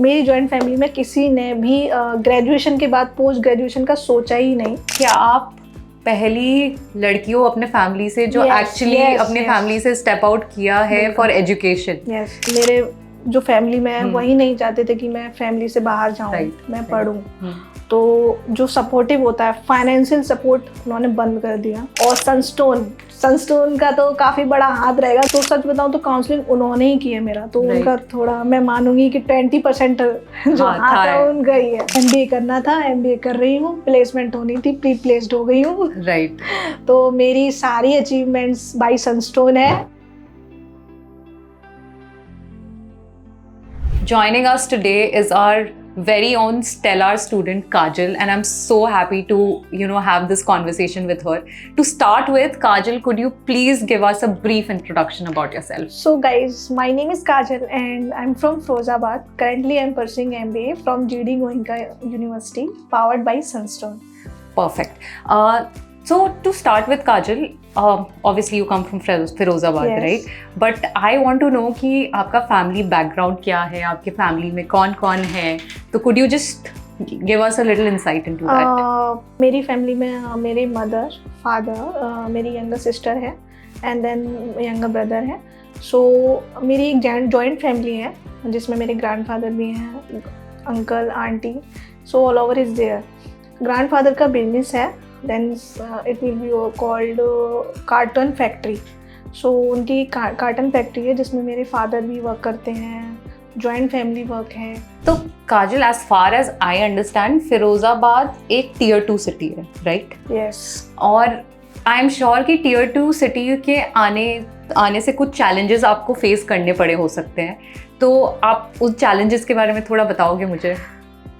मेरी joint family में किसी ने भी ग्रेजुएशन के बाद पोस्ट ग्रेजुएशन का सोचा ही नहीं। क्या आप पहली लड़की हो अपने फैमिली से जो एक्चुअली अपने फैमिली से स्टेप आउट किया है फॉर एजुकेशन? यस, मेरे जो फैमिली में है वही नहीं चाहते थे कि मैं फैमिली से बाहर जाऊँ, मैं पढ़ूँ। तो जो सपोर्टिव होता है, फाइनेंशियल सपोर्ट उन्होंने बंद कर दिया। और सनस्टोन का तो काफ़ी बड़ा हाथ रहेगा। तो सच बताऊं तो काउंसलिंग उन्होंने ही की है मेरा, तो उनका थोड़ा मैं मानूंगी कि 20% जो हाथ है उनका ही है। MBA करना था, MBA कर रही हूँ, प्लेसमेंट होनी थी, प्री प्लेस्ड हो गई हूँ। राइट। तो मेरी सारी अचीवमेंट्स बाय सनस्टोन है। Joining us today is our very own stellar student Kajal, and I'm so happy to have this conversation with her. To start with, Kajal, could you please give us a brief introduction about yourself? So guys, my name is Kajal and I'm from Firozabad. Currently I'm pursuing MBA from GD Goenka University, powered by Sunstone. Perfect. So to start with, Kajal, obviously you come from Firozabad, yes, right? But I want to know कि आपका family background क्या है, आपके family में कौन-कौन है? तो could you just give us a little insight into that? मेरी family में मेरे mother, father, मेरी younger sister है, and then younger brother है. So मेरी एक joint family है जिसमें मेरे grandfather भी हैं, uncle, auntie. So all over is there. Grandfather का business है. Then it will be called carton factory. So उनकी कार्टन फैक्ट्री है जिसमें मेरे फादर भी वर्क करते हैं, जॉइंट फैमिली वर्क है। तो काजल, as far as I understand, Firozabad एक Tier 2 सिटी है, राइट? Yes. और आई एम श्योर कि Tier 2 सिटी के आने से कुछ चैलेंजेस आपको फेस करने पड़े हो सकते हैं। तो आप उस चैलेंजेस के बारे में थोड़ा बताओगे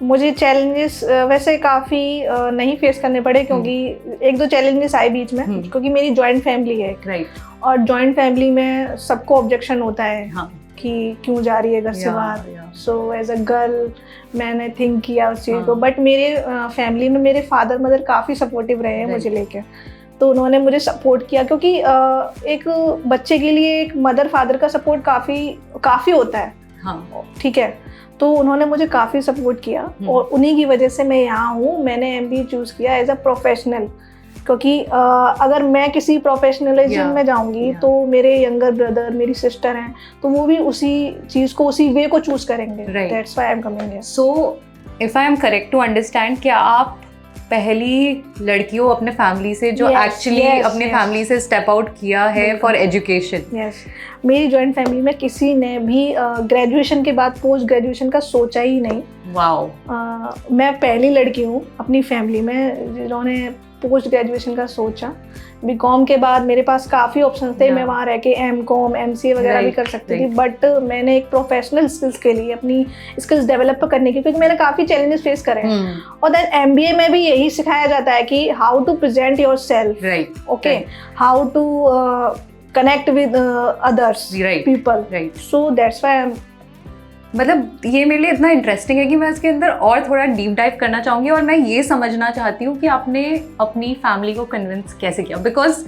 मुझे चैलेंजेस वैसे काफ़ी नहीं फेस करने पड़े, क्योंकि एक दो चैलेंजेस आए बीच में, क्योंकि मेरी जॉइंट फैमिली है, राइट। और जॉइंट फैमिली में सबको ऑब्जेक्शन होता है कि क्यों जा रही है घर से बाहर। सो एज अ गर्ल मैंने थिंक किया उस चीज़ को, बट मेरे फैमिली में मेरे फादर मदर काफ़ी सपोर्टिव रहे हैं मुझे लेके। तो उन्होंने मुझे सपोर्ट किया, क्योंकि एक बच्चे के लिए एक मदर फादर का सपोर्ट काफ़ी होता है, ठीक है। तो उन्होंने मुझे काफ़ी सपोर्ट किया और उन्हीं की वजह से मैं यहाँ हूँ। मैंने MBA चूज़ किया एज अ प्रोफेशनल, क्योंकि अगर मैं किसी प्रोफेशनलिज्म में जाऊँगी तो मेरे यंगर ब्रदर, मेरी सिस्टर हैं, तो वो भी उसी चीज़ को, उसी वे को चूज़ करेंगे। That's why I am coming here. So if I am correct to understand, क्या आप पहली लड़की हो अपने फैमिली से जो एक्चुअली अपने फैमिली से स्टेप आउट किया है फॉर एजुकेशन? यस, मेरी जॉइंट फैमिली में किसी ने भी ग्रेजुएशन के बाद पोस्ट ग्रेजुएशन का सोचा ही नहीं। वाओ। मैं पहली लड़की हूँ अपनी फैमिली में जिन्होंने पोस्ट ग्रेजुएशन का सोचा। BCom के बाद मेरे पास काफ़ी ऑप्शंस थे, मैं वहाँ रह के MCom, MCA वगैरह भी कर सकती थी, बट मैंने एक प्रोफेशनल स्किल्स के लिए अपनी स्किल्स डेवलप करने की, क्योंकि मैंने काफ़ी चैलेंजेस फेस करे हैं। और देन MBA में भी यही सिखाया जाता है कि how to present yourself, okay, how to connect with others people, so that's why मतलब ये मेरे लिए इतना इंटरेस्टिंग है कि मैं इसके अंदर और थोड़ा डीप डाइव करना चाहूँगी, और मैं ये समझना चाहती हूँ कि आपने अपनी फैमिली को कन्विंस कैसे किया। बिकॉज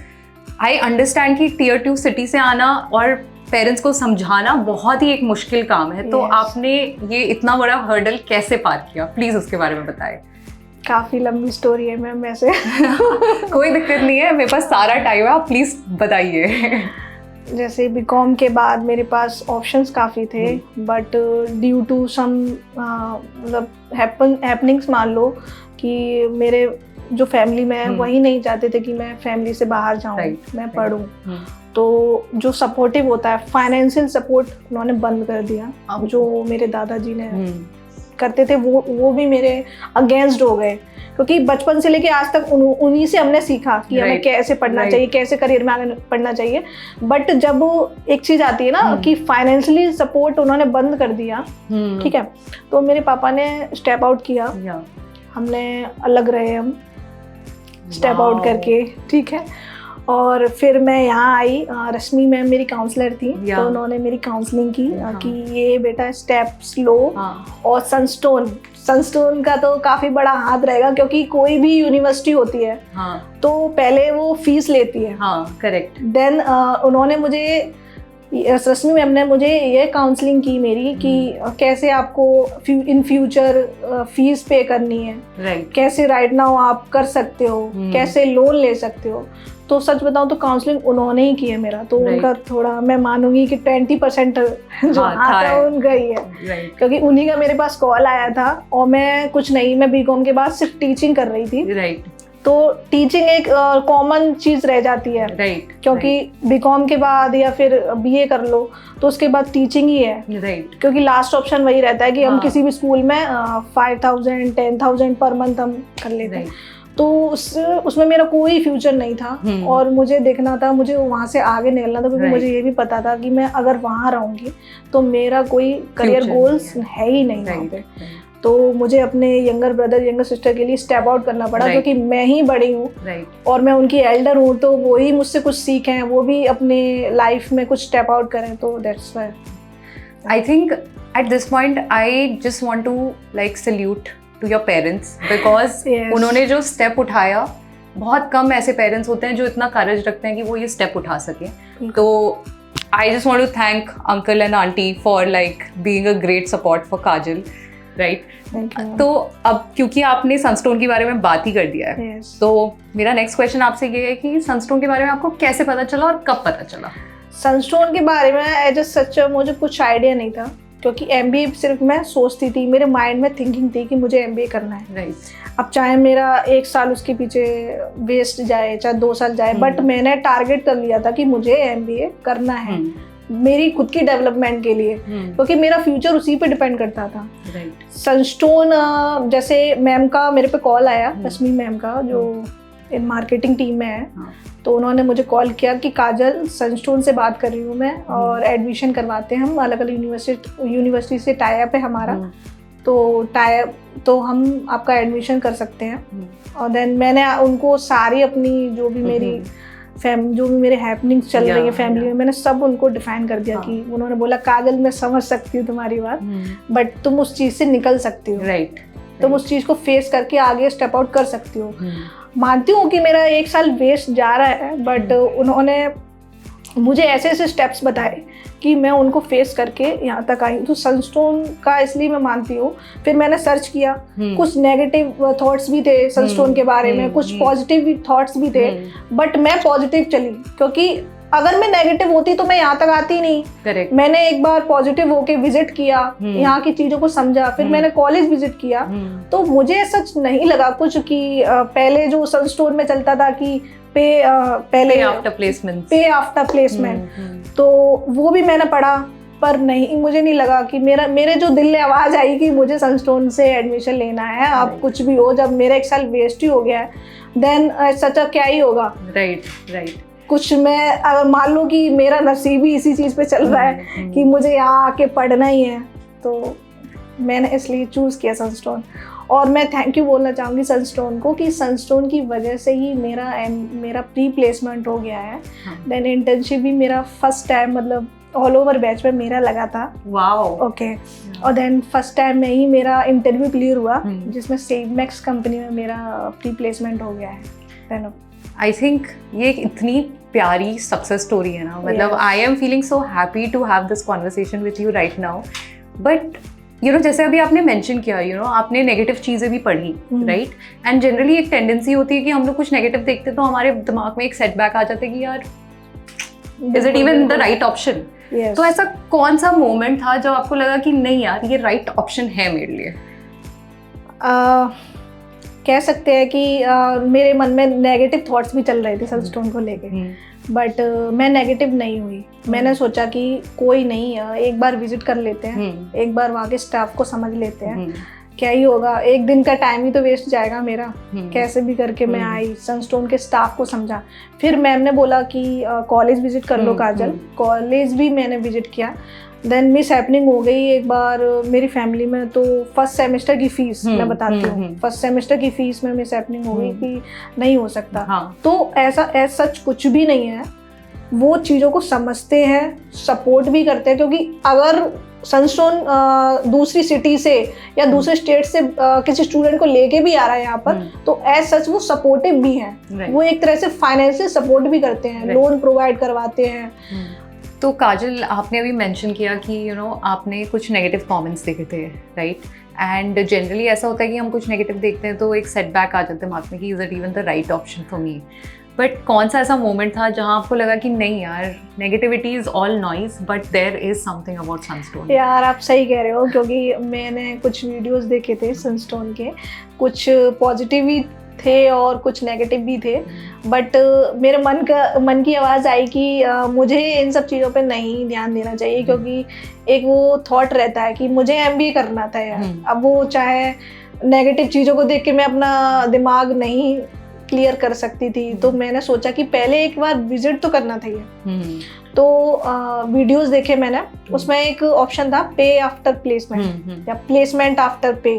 आई अंडरस्टैंड कि Tier 2 सिटी से आना और पेरेंट्स को समझाना बहुत ही एक मुश्किल काम है। तो आपने ये इतना बड़ा हर्डल कैसे पार किया, प्लीज़ उसके बारे में बताएं। काफ़ी लंबी स्टोरी है मैम वैसे। कोई दिक्कत नहीं है, मेरे पास सारा टाइम है, आप प्लीज़ बताइए। जैसे BCom के बाद मेरे पास ऑप्शंस काफ़ी थे, बट ड्यू टू सम मतलब हैपनिंग्स मान लो कि मेरे जो फैमिली में है वही नहीं चाहते थे कि मैं फैमिली से बाहर जाऊँ, मैं पढ़ूँ। तो जो सपोर्टिव होता है, फाइनेंशियल सपोर्ट उन्होंने बंद कर दिया। जो मेरे दादाजी ने करते थे वो भी मेरे अगेंस्ट हो गए, क्योंकि बचपन से लेके आज तक उन्हीं से हमने सीखा कि हमें कैसे पढ़ना चाहिए, कैसे करियर में आगे पढ़ना चाहिए। बट जब एक चीज़ आती है ना कि फाइनेंशियली सपोर्ट उन्होंने बंद कर दिया, ठीक है, तो मेरे पापा ने स्टेप आउट किया, हमने अलग रहे, हम स्टेप आउट करके, ठीक है। और फिर मैं यहाँ आई, रश्मि मैम मेरी काउंसलर थी, तो उन्होंने मेरी काउंसलिंग की कि ये बेटा स्टेप्स लो। और सनस्टोन का तो काफ़ी बड़ा हाथ रहेगा, क्योंकि कोई भी यूनिवर्सिटी होती है तो पहले वो फीस लेती है, करेक्ट। देन उन्होंने मुझे रश्मि मैम ने मुझे ये काउंसलिंग की मेरी कि कैसे आपको इन फ्यूचर फीस पे करनी है, राइट, कैसे राइट नाउ आप कर सकते हो, कैसे लोन ले सकते हो। तो सच बताऊं तो काउंसलिंग उन्होंने ही की है मेरा, तो उनका थोड़ा मैं मानूंगी कि 20% जो हाथ है उनका ही है, क्योंकि उन्हीं का मेरे पास कॉल आया था और मैं कुछ नहीं, मैं बीकॉम के बाद सिर्फ टीचिंग कर रही थी, राइट, तो टीचिंग एक कॉमन चीज रह जाती है, राइट, क्योंकि बीकॉम के बाद या फिर बीए कर लो तो उसके बाद टीचिंग ही है, राइट, क्योंकि लास्ट ऑप्शन वही रहता है कि हम किसी भी स्कूल में 5,000 10,000 पर मंथ हम कर लेते हैं। तो उसमें मेरा कोई फ्यूचर नहीं था और मुझे देखना था, मुझे वहाँ से आगे निकलना था, क्योंकि मुझे ये भी पता था कि मैं अगर वहाँ रहूँगी तो मेरा कोई करियर गोल्स है ही नहीं वहाँ पे। तो मुझे अपने यंगर ब्रदर यंगर सिस्टर के लिए स्टेप आउट करना पड़ा, क्योंकि मैं ही बड़ी हूँ और मैं उनकी एल्डर हूँ, तो वो ही मुझसे कुछ सीखें, वो भी अपने लाइफ में कुछ स्टेप आउट करें। तो that's why I think at this point I just want to like salute to your parents, because उन्होंने जो स्टेप उठाया, बहुत कम ऐसे पेरेंट्स होते हैं जो इतना करेज रखते हैं कि वो ये स्टेप उठा सकें। तो I just want to thank uncle and aunty for like being a great support for Kajal, right. तो अब क्योंकि आपने सनस्टोन के बारे में बात ही कर दिया है, तो मेरा नेक्स्ट क्वेश्चन आपसे ये है कि सनस्टोन के बारे में आपको कैसे पता चला और कब पता चला? सनस्टोन के बारे में एज सच मुझे कुछ आइडिया नहीं था, क्योंकि MBA सिर्फ मैं सोचती थी, मेरे माइंड में थिंकिंग थी कि मुझे MBA करना है, राइट। अब चाहे मेरा 1 साल उसके पीछे वेस्ट जाए, चाहे 2 साल जाए, बट मैंने टारगेट कर लिया था कि मुझे MBA करना है मेरी खुद की डेवलपमेंट के लिए, क्योंकि मेरा फ्यूचर उसी पे डिपेंड करता था। सनस्टोन जैसे मैम का मेरे पे कॉल आया, रश्मि मैम का, जो इन मार्केटिंग टीम में है, तो उन्होंने मुझे कॉल किया कि काजल सनस्टोन से बात कर रही हूँ मैं, और एडमिशन करवाते हैं हम, अलग अलग यूनिवर्सिटी से टाई अप है हमारा, तो हम आपका एडमिशन कर सकते हैं। और देन मैंने उनको सारी अपनी जो भी मेरी जो भी मेरे हैपनिंग्स चल रही है फैमिली में, मैंने सब उनको डिफाइन कर दिया कि उन्होंने बोला काजल मैं समझ सकती हूँ तुम्हारी बात, बट तुम उस चीज़ से निकल सकती हो, राइट। तुम उस चीज़ को फेस करके आगे स्टेप आउट कर सकती हो। मानती हूँ कि मेरा 1 साल वेस्ट जा रहा है, बट उन्होंने मुझे ऐसे ऐसे स्टेप्स बताए कि मैं उनको फेस करके यहाँ तक आई। तो सनस्टोन का इसलिए मैं मानती हूँ। फिर मैंने सर्च किया, कुछ नेगेटिव थॉट्स भी थे सनस्टोन के बारे में, कुछ पॉजिटिव थॉट्स भी थे, बट मैं पॉजिटिव चली, क्योंकि अगर मैं नेगेटिव होती तो मैं यहाँ तक आती नहीं। Correct. मैंने एक बार पॉजिटिव होके विजिट किया, यहाँ की चीज़ों को समझा, फिर मैंने कॉलेज विजिट किया, तो मुझे सच नहीं लगा कुछ कि पहले जो सनस्टोन में चलता था कि पे आफ्टर प्लेसमेंट, तो वो भी मैंने पढ़ा, पर नहीं, मुझे नहीं लगा कि मेरे जो दिल ने आवाज़ आई कि मुझे सनस्टोन से एडमिशन लेना है। अब कुछ भी हो, जब मेरा 1 साल वेस्ट ही हो गया है, देन सच क्या ही होगा, राइट। कुछ मैं अगर मान लो कि मेरा नसीब ही इसी चीज़ पे चल रहा है कि मुझे यहाँ आके पढ़ना ही है, तो मैंने इसलिए चूज़ किया सनस्टोन। और मैं थैंक यू बोलना चाहूँगी सनस्टोन को कि सनस्टोन की वजह से ही मेरा प्री प्लेसमेंट हो गया है। देन इंटर्नशिप भी मेरा फर्स्ट टाइम, मतलब ऑल ओवर बैच में मेरा लगा था। Wow, okay. और देन फर्स्ट टाइम में ही मेरा इंटरव्यू क्लियर हुआ, जिसमें सेवमैक्स कंपनी में मेरा प्री प्लेसमेंट हो गया है। देन आई थिंक ये एक इतनी प्यारी सक्सेस स्टोरी है ना, मतलब I am feeling so happy to have this conversation with you right now. But you know, जैसे अभी आपने मेंशन किया, यू नो, आपने नेगेटिव चीज़ें भी पढ़ी, राइट। एंड जनरली एक टेंडेंसी होती है कि हम लोग कुछ नेगेटिव देखते तो हमारे दिमाग में एक सेटबैक आ जाता है कि यार is it even the right option? तो ऐसा कौन सा मोमेंट था जब आपको लगा कि नहीं यार ये राइट ऑप्शन है मेरे लिए? कह सकते हैं कि मेरे मन में नेगेटिव थॉट्स भी चल रहे थे सनस्टोन को लेके, बट मैं नेगेटिव नहीं हुई। मैंने सोचा कि कोई नहीं, एक बार विजिट कर लेते हैं, एक बार वहाँ के स्टाफ को समझ लेते हैं, क्या ही होगा, 1 दिन का टाइम ही तो वेस्ट जाएगा मेरा। कैसे भी करके मैं आई, सनस्टोन के स्टाफ को समझा। फिर मैम ने बोला कि कॉलेज विजिट कर लो काजल, कॉलेज भी मैंने विजिट किया। देन मिस हैपनिंग हो गई एक बार मेरी फैमिली में, तो फर्स्ट सेमेस्टर की फीस मैं बताती हूँ, फर्स्ट सेमेस्टर की फीस में मिस हैपनिंग हो गई कि नहीं हो सकता। तो ऐसा सच कुछ भी नहीं है, वो चीज़ों को समझते हैं, सपोर्ट भी करते हैं, क्योंकि अगर सनस्टोन दूसरी सिटी से या दूसरे स्टेट से किसी स्टूडेंट को लेके भी आ रहा है यहाँ पर, तो एज सच वो सपोर्टिव भी हैं। वो एक तरह से फाइनेंशियल सपोर्ट भी करते हैं, लोन प्रोवाइड करवाते हैं। तो काजल, आपने अभी मेंशन किया कि आपने कुछ नेगेटिव कमेंट्स देखे थे, राइट? एंड जनरली ऐसा होता है कि हम कुछ नेगेटिव देखते हैं तो एक सेटबैक आ जाता है दिमाग में कि is it even the right option for me? But कौन सा ऐसा मोमेंट था जहाँ आपको लगा कि नहीं यार, negativity is all noise but there is something about Sunstone? यार आप सही कह रहे हो, क्योंकि मैंने कुछ वीडियोस देखे थे सनस्टोन के, कुछ पॉजिटिव भी थे और कुछ नेगेटिव भी थे, बट मेरे मन की आवाज़ आई कि मुझे इन सब चीज़ों पे नहीं ध्यान देना चाहिए, क्योंकि एक वो थॉट रहता है कि मुझे MBA करना था यार। अब वो चाहे नेगेटिव चीज़ों को देख के मैं अपना दिमाग नहीं क्लियर कर सकती थी, तो मैंने सोचा कि पहले एक बार विजिट तो करना था ये। तो वीडियोस देखे मैंने, उसमें एक ऑप्शन था पे आफ्टर प्लेसमेंट या प्लेसमेंट आफ्टर पे।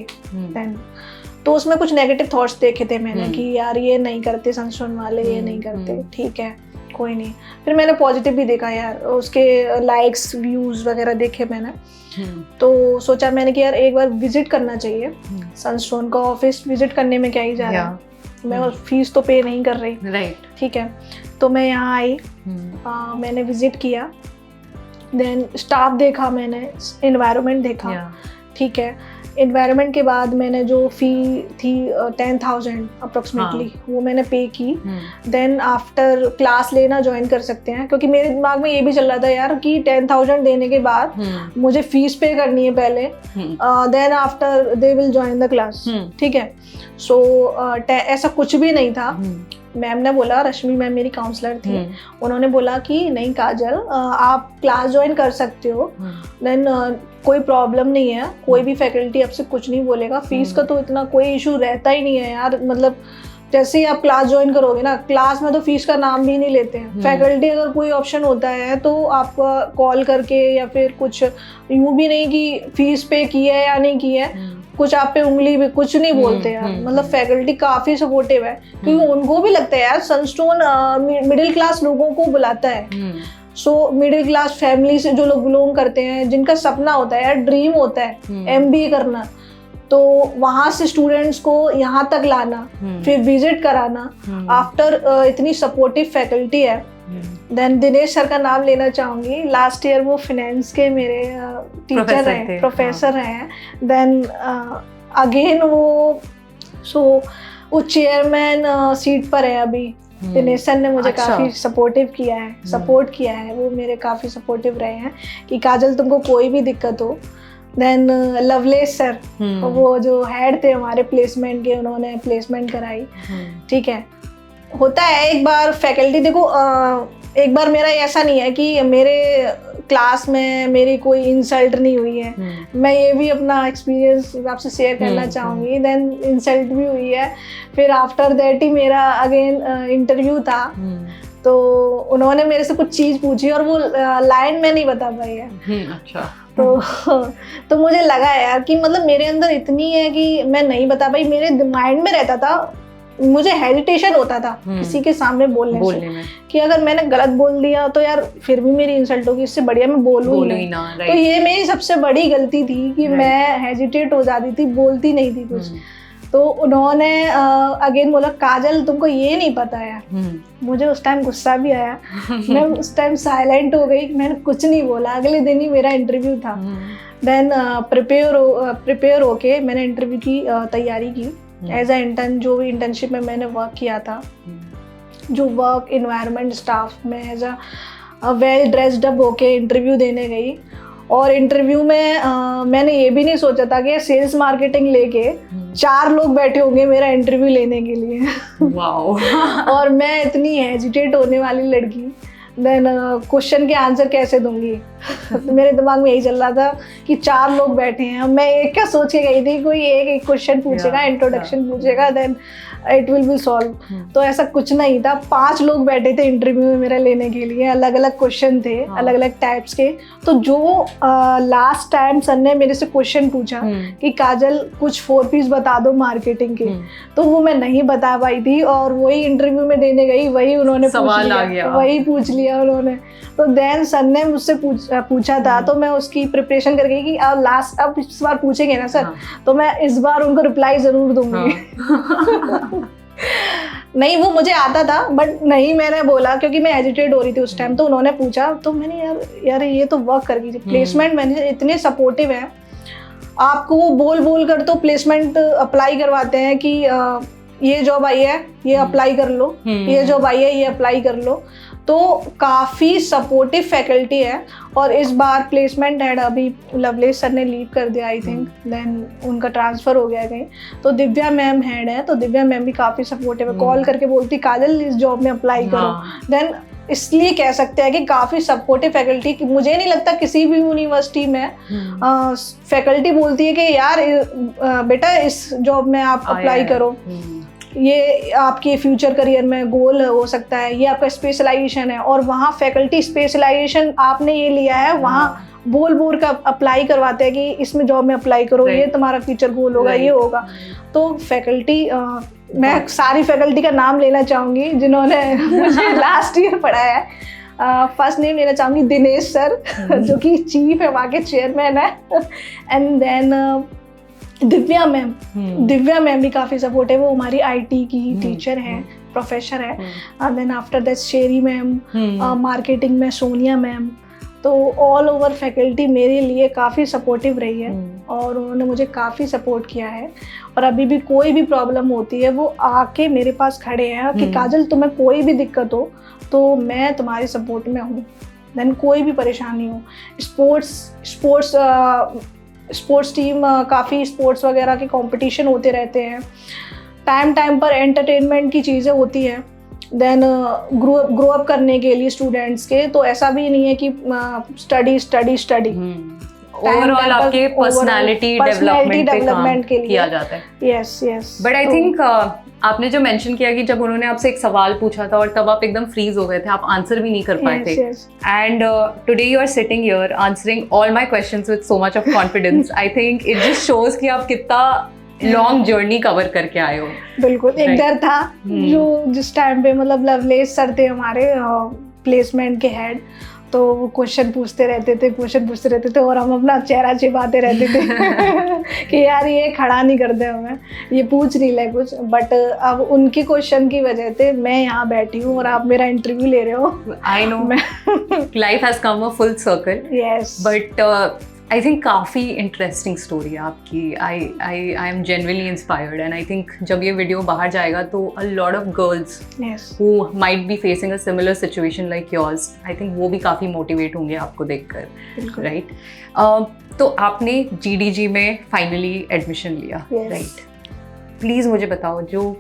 तो उसमें कुछ नेगेटिव थॉट्स देखे थे मैंने कि यार ये नहीं करते सनस्टोन वाले, ये नहीं करते, ठीक है कोई नहीं। फिर मैंने पॉजिटिव भी देखा यार, उसके लाइक्स व्यूज वगैरह देखे मैंने, तो सोचा मैंने कि यार एक बार विजिट करना चाहिए सनस्टोन का ऑफिस। विजिट करने में क्या ही जा रहा है, मैं फीस तो पे नहीं कर रही, राइट? ठीक है। तो मैं यहाँ आई, मैंने विजिट किया, देन स्टाफ देखा मैंने, एनवायरनमेंट देखा, ठीक है। एनवायरनमेंट के बाद मैंने जो फ़ी थी 10,000 अप्रोक्सीमेटली, वो मैंने पे की। देन आफ्टर क्लास लेना ज्वाइन कर सकते हैं, क्योंकि मेरे दिमाग में ये भी चल रहा था यार कि 10,000 देने के बाद मुझे फीस पे करनी है पहले, then after they will join the class, ठीक है। सो ऐसा कुछ भी नहीं था। मैम ने बोला, रश्मि मैम मेरी काउंसलर थी, उन्होंने बोला कि नहीं काजल, आप क्लास ज्वाइन कर सकते हो, देन कोई प्रॉब्लम नहीं है, कोई भी फैकल्टी आपसे कुछ नहीं बोलेगा, फीस का तो इतना कोई इशू रहता ही नहीं है यार। मतलब जैसे ही आप क्लास ज्वाइन करोगे ना, क्लास में तो फीस का नाम भी नहीं लेते हैं। फैकल्टी अगर कोई ऑप्शन होता है तो आपको कॉल करके या फिर कुछ, यूँ भी नहीं कि फीस पे की है या नहीं की है, कुछ आप पे उंगली भी कुछ नहीं बोलते यार। मतलब फैकल्टी काफ़ी सपोर्टिव है, क्योंकि उनको भी लगता है यार सनस्टोन मिडिल क्लास लोगों को बुलाता है। सो मिडिल क्लास फैमिली से जो लोग बिलोंग करते हैं, जिनका सपना होता है यार, ड्रीम होता है MBA करना, तो वहाँ से स्टूडेंट्स को यहाँ तक लाना, फिर विजिट कराना, आफ्टर इतनी सपोर्टिव फैकल्टी है। देन दिनेश सर का नाम लेना चाहूँगी, लास्ट ईयर वो फाइनेंस के मेरे टीचर रहे, प्रोफेसर हैं। देन अगेन वो चेयरमैन सीट पर है अभी। दिनेश सर ने मुझे काफ़ी सपोर्टिव किया है, सपोर्ट किया है, वो मेरे काफ़ी सपोर्टिव रहे हैं कि काजल तुमको कोई भी दिक्कत हो। देन लवलेश सर, वो जो हेड थे हमारे प्लेसमेंट के, उन्होंने प्लेसमेंट कराई, ठीक है। होता है एक बार फैकल्टी, देखो एक बार मेरा ऐसा नहीं है कि मेरे क्लास में मेरी कोई इंसल्ट नहीं हुई है, मैं ये भी अपना एक्सपीरियंस आपसे शेयर करना चाहूँगी। देन इंसल्ट भी हुई है, फिर आफ्टर दैट ही मेरा अगेन इंटरव्यू था, तो उन्होंने मेरे से कुछ चीज़ पूछी और वो लाइन में नहीं बता पाई है। अच्छा। तो मुझे लगा यार कि मतलब मेरे अंदर इतनी है कि मैं नहीं बता पाई। मेरे माइंड में रहता था, मुझे हेजिटेशन होता था किसी के सामने बोलने में कि अगर मैंने गलत बोल दिया तो यार फिर भी मेरी इंसल्ट होगी, इससे बढ़िया मैं बोलूँ ही ना। तो ये मेरी सबसे बड़ी गलती थी कि मैं हेजिटेट हो जाती थी, बोलती नहीं थी कुछ। तो उन्होंने अगेन बोला, काजल तुमको ये नहीं पता यार। मुझे उस टाइम गुस्सा भी आया, मैं उस टाइम साइलेंट हो गई, मैंने कुछ नहीं बोला। अगले दिन ही मेरा इंटरव्यू था। देन प्रिपेयर होके मैंने इंटरव्यू की तैयारी की एज अ इंटर्न। जो भी इंटर्नशिप में मैंने वर्क किया था, जो वर्क इन्वायरमेंट स्टाफ में as a well dressed up होके इंटरव्यू देने गई। और इंटरव्यू में मैंने ये भी नहीं सोचा था कि सेल्स मार्केटिंग लेके 4 लोग बैठे होंगे मेरा इंटरव्यू लेने के लिए। वाओ। और मैं इतनी हेजिटेट होने वाली लड़की, देन क्वेश्चन के आंसर कैसे दूंगी। मेरे दिमाग में यही चल रहा था कि 4 लोग बैठे हैं, मैं एक क्या सोच के गई थी, कोई एक क्वेश्चन पूछेगा, इंट्रोडक्शन पूछेगा, then it will be solve. तो ऐसा कुछ नहीं था, 5 लोग बैठे थे इंटरव्यू में मेरा लेने के लिए, अलग अलग क्वेश्चन थे, अलग अलग टाइप्स के। तो जो लास्ट टाइम सर ने मेरे से क्वेश्चन पूछा कि काजल कुछ 4 पीस बता दो मार्केटिंग के, तो वो मैं नहीं बता पाई थी, और वही इंटरव्यू में देने गई, वही उन्होंने वही पूछ लिया उन्होंने। तो देन सर ने मुझसे पूछा था, तो मैं उसकी प्रिपरेशन कर गई कि अब इस बार पूछेंगे ना सर, तो मैं इस बार उनको रिप्लाई जरूर दूंगी। नहीं वो मुझे आता था बट नहीं मैंने बोला क्योंकि मैं एजिटेट हो रही थी उस टाइम। तो उन्होंने पूछा तो मैंने यार ये तो वर्क करेगी। प्लेसमेंट मैनेजर इतने सपोर्टिव है, आपको वो बोल बोल कर तो प्लेसमेंट अप्लाई करवाते हैं कि ये जॉब आई है ये अप्लाई कर लो, ये जॉब आई है ये अप्लाई कर लो। तो काफ़ी सपोर्टिव फैकल्टी है। और इस बार प्लेसमेंट हेड अभी लवलेश सर ने लीव कर दिया आई थिंक, देन उनका ट्रांसफ़र हो गया कहीं। तो दिव्या मैम हेड है, तो दिव्या मैम भी काफ़ी सपोर्टिव है, कॉल करके बोलती काजल इस जॉब में अप्लाई करो। देन इसलिए कह सकते हैं कि काफ़ी सपोर्टिव फैकल्टी। मुझे नहीं लगता किसी भी यूनिवर्सिटी में फैकल्टी बोलती है कि यार बेटा इस जॉब में आप अप्लाई करो, ये आपके फ्यूचर करियर में गोल हो सकता है, ये आपका स्पेशलाइजेशन है। और वहाँ फैकल्टी स्पेशलाइजेशन आपने ये लिया है, वहाँ बोल बोल का अप्लाई करवाते हैं कि इसमें जॉब में अप्लाई करो, ये तुम्हारा फ्यूचर गोल होगा, ये होगा। तो फैकल्टी मैं सारी फैकल्टी का नाम लेना चाहूँगी जिन्होंने मुझे लास्ट ईयर पढ़ाया है। फर्स्ट नेम लेना चाहूँगी दिनेश सर जो कि चीफ है, वहाँ के चेयरमैन है। एंड देन दिव्या मैम भी काफ़ी सपोर्ट है, वो हमारी आईटी की टीचर है, प्रोफेसर है। Then after that Sheri ma'am, marketing में सोनिया मैम। तो ऑल ओवर फैकल्टी मेरे लिए काफ़ी सपोर्टिव रही है और उन्होंने मुझे काफ़ी सपोर्ट किया है। और अभी भी कोई भी प्रॉब्लम होती है वो आके मेरे पास खड़े हैं कि काजल तुम्हें कोई भी दिक्कत हो तो मैं तुम्हारी सपोर्ट में हूँ। देन कोई भी परेशानी हो, स्पोर्ट्स टीम, काफ़ी स्पोर्ट्स वगैरह के कंपटीशन होते रहते हैं, टाइम पर एंटरटेनमेंट की चीज़ें होती हैं। देन ग्रो अप करने के लिए स्टूडेंट्स के, तो ऐसा भी नहीं है कि स्टडी ओवरऑल आपके पर्सनालिटी डेवलपमेंट के लिए किया जाता है। यस बट आई थिंक आपने जो मेंशन किया कि जब उन्होंने आपसे एक सवाल पूछा था और तब आप एकदम फ्रीज हो गए थे, आप आंसर भी नहीं कर पाए थे। And today you are sitting here answering all my questions with so much of confidence. I think it just shows कि आप कितना लॉन्ग जर्नी कवर करके आए हो। बिल्कुल, एक डर था जो जिस टाइम पे मतलब लवलेश सर थे हमारे प्लेसमेंट के हेड, तो वो क्वेश्चन पूछते रहते थे और हम अपना चेहरा छिपाते रहते थे कि यार ये खड़ा नहीं करते हमें, ये पूछ नहीं ले कुछ। बट अब उनके क्वेश्चन की वजह से मैं यहाँ बैठी हूँ और आप मेरा इंटरव्यू ले रहे हो। I know life has come a full circle. Yes, but I think काफ़ी इंटरेस्टिंग स्टोरी है आपकी। I am genuinely inspired and I think जब ये वीडियो बाहर जाएगा तो a lot of girls who might be facing a similar situation like yours, I think वो भी काफ़ी मोटिवेट होंगे आपको देखकर, राइट? तो आपने GDG में फाइनली एडमिशन लिया, राइट? प्लीज़ मुझे बताओ जो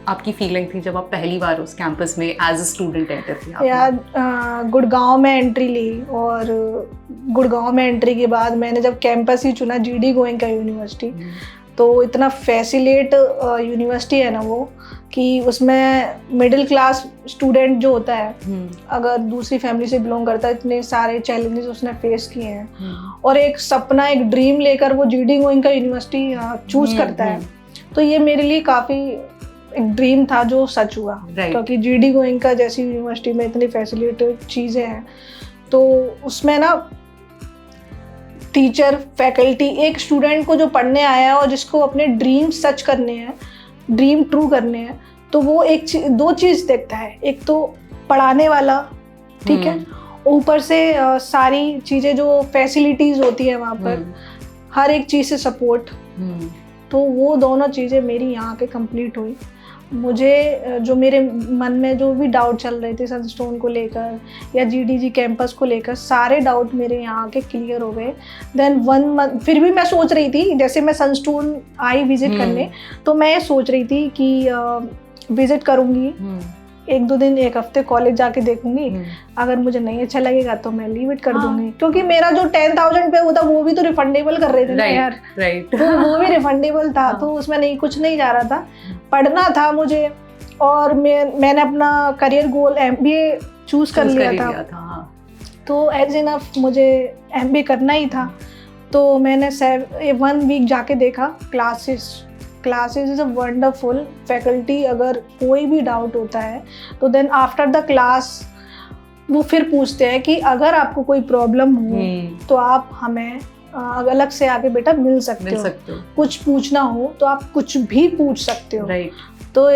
आपकी फीलिंग थी जब आप पहली बार उस कैंपस में एज अ स्टूडेंट एंटर किया। यार गुड़गांव में एंट्री ली और गुड़गांव में एंट्री के बाद मैंने जब कैंपस ही चुना GD गोइंका यूनिवर्सिटी, तो इतना फैसिलेट यूनिवर्सिटी है ना वो, कि उसमें मिडिल क्लास स्टूडेंट जो होता है अगर दूसरी फैमिली से बिलोंग करता है, इतने सारे चैलेंजेस उसने फेस किए हैं और एक सपना, एक ड्रीम लेकर वो GD गोइंका यूनिवर्सिटी चूज करता है। तो ये मेरे लिए काफ़ी एक ड्रीम था जो सच हुआ, क्योंकि GD गोइंका जैसी यूनिवर्सिटी में इतनी फैसिलिटेड चीज़ें हैं। तो उसमें ना टीचर, फैकल्टी, एक स्टूडेंट को जो पढ़ने आया है और जिसको अपने ड्रीम सच करने हैं, ड्रीम ट्रू करने हैं, तो वो दो चीज़ देखता है। एक तो पढ़ाने वाला, ठीक है, ऊपर से सारी चीज़ें जो फैसिलिटीज़ होती है वहाँ पर, हर एक चीज़ से सपोर्ट। तो वो दोनों चीज़ें मेरी यहाँ के कंप्लीट हुई। मुझे जो मेरे मन में जो भी डाउट चल रहे थे सनस्टोन को लेकर या GDG कैंपस को लेकर, सारे डाउट मेरे यहाँ के क्लियर हो गए। देन 1 मंथ फिर भी मैं सोच रही थी, जैसे मैं सनस्टोन आई विजिट करने, तो मैं ये सोच रही थी कि विजिट करूँगी, 1-2 दिन, 1 हफ्ते कॉलेज जाके देखूंगी, अगर मुझे नहीं अच्छा लगेगा तो मैं लीव इट कर दूंगी। क्योंकि मेरा जो 10,000 पे होता वो भी तो रिफंडेबल कर रहे थे ना यार, तो वो भी रिफंडेबल था, तो उसमें नहीं कुछ नहीं जा रहा था, पढ़ना था मुझे। और मैंने अपना करियर गोल MBA चूज कर लिया था। तो एज इनफ मुझे MBA करना ही था। तो मैंने 1 वीक जाके देखा classes is a wonderful faculty. अगर कोई भी डाउट होता है तो देन आफ्टर द क्लास वो फिर पूछते हैं कि अगर आपको कोई प्रॉब्लम हो तो आप हमें अलग से आके बेटा मिल सकते हो, कुछ पूछना हो तो आप कुछ भी पूछ सकते हो। राइट। तो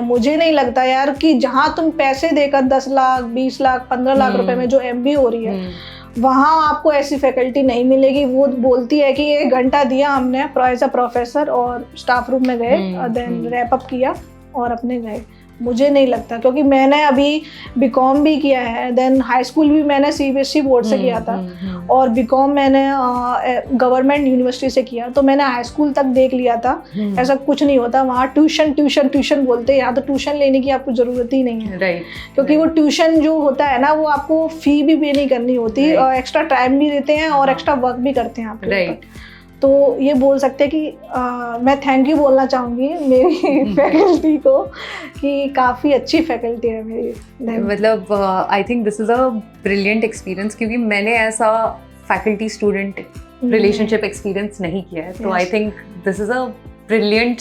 मुझे नहीं लगता यार कि जहाँ तुम पैसे देकर 10 लाख 20 लाख 15 लाख रुपए में जो MBA हो रही है वहाँ आपको ऐसी फैकल्टी नहीं मिलेगी। वो बोलती है कि 1 घंटा दिया हमने एज अ प्रोफेसर और स्टाफ रूम में गए, देन रैप अप किया और अपने गए। मुझे नहीं लगता, क्योंकि मैंने अभी बीकॉम भी किया है, देन हाई स्कूल भी मैंने CBSE बोर्ड से किया था और बीकॉम मैंने गवर्नमेंट यूनिवर्सिटी से किया। तो मैंने हाई स्कूल तक देख लिया था, ऐसा कुछ नहीं होता वहाँ। ट्यूशन बोलते हैं, यहाँ तो ट्यूशन लेने की आपको ज़रूरत ही नहीं है। क्योंकि वो ट्यूशन जो होता है ना वो आपको फ़ी भी पे नहीं करनी होती और एक्स्ट्रा टाइम भी देते हैं और एक्स्ट्रा वर्क भी करते हैं आपके ऊपर। तो ये बोल सकते हैं कि मैं थैंक यू बोलना चाहूँगी मेरी फैकल्टी को कि काफ़ी अच्छी फैकल्टी है मेरी। मतलब I think this is a brilliant experience, क्योंकि मैंने ऐसा फैकल्टी स्टूडेंट रिलेशनशिप एक्सपीरियंस नहीं किया है। तो I think this is a brilliant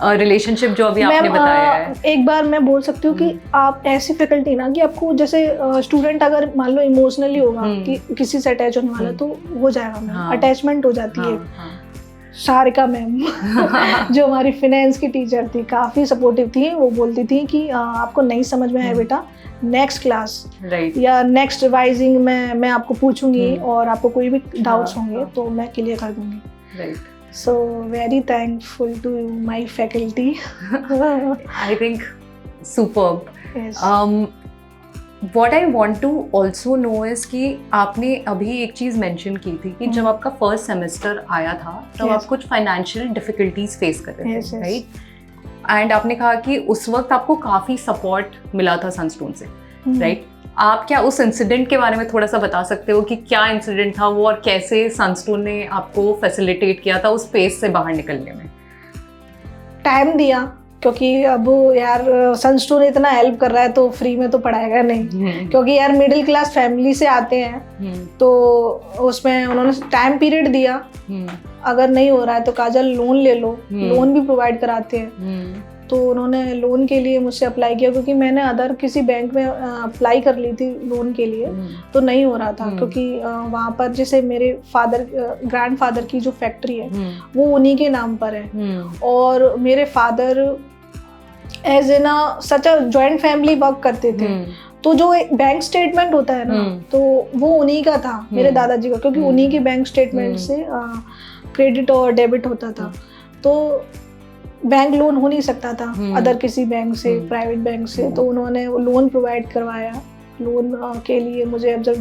relationship जो अभी आपने बताया है। एक बार मैं बोल सकती हूँ कि आप ऐसी फैकल्टी ना कि आपको जैसे स्टूडेंट अगर मान लो इमोशनली होगा कि किसी से अटैच होने वाला तो हो जाएगा, अटैचमेंट हो जाती है। सारिका मैम जो हमारी फाइनेंस की टीचर थी काफ़ी सपोर्टिव थी। वो बोलती थी कि आपको नहीं समझ में आया बेटा नेक्स्ट क्लास या नेक्स्ट रिवाइजिंग में मैं आपको पूछूंगी और आपको कोई भी डाउट्स होंगे तो मैं क्लियर कर दूंगी। So very thankful to my faculty. I think superb. Yes. What I want to also know is कि आपने अभी एक चीज़ मेंशन की थी कि जब आपका फर्स्ट सेमेस्टर आया था तब आप कुछ फाइनेंशियल डिफिकल्टीज फेस कर रहे थे, राइट? एंड आपने कहा कि उस वक्त आपको काफ़ी सपोर्ट मिला था सनस्टोन से, राइट? आप क्या उस इंसिडेंट के बारे में थोड़ा सा बता सकते हो कि क्या इंसिडेंट था वो और कैसे सनस्टोन ने आपको फैसिलिटेट किया था उस स्पेस से बाहर निकलने में? टाइम दिया, क्योंकि अब यार सनस्टोन इतना हेल्प कर रहा है तो फ्री में तो पढ़ाएगा नहीं, क्योंकि यार मिडिल क्लास फैमिली से आते हैं तो उसमें उन्होंने टाइम पीरियड दिया। अगर नहीं हो रहा है तो काजल लोन ले लो, लोन भी प्रोवाइड कराते हैं। तो उन्होंने लोन के लिए मुझसे अप्लाई किया, क्योंकि मैंने अदर किसी बैंक में अप्लाई कर ली थी लोन के लिए तो नहीं हो रहा था, क्योंकि वहाँ पर जैसे मेरे ग्रैंडफादर की जो फैक्ट्री है वो उन्हीं के नाम पर है और मेरे father as an such a joint family work करते थे। तो जो बैंक स्टेटमेंट होता है ना तो वो उन्हीं का था, मेरे दादाजी का, क्योंकि उन्हीं के बैंक स्टेटमेंट से क्रेडिट और डेबिट होता था। तो बैंक लोन हो नहीं सकता था अदर किसी बैंक से, प्राइवेट बैंक से। तो उन्होंने लोन प्रोवाइड करवाया। लोन के लिए मुझे अब जब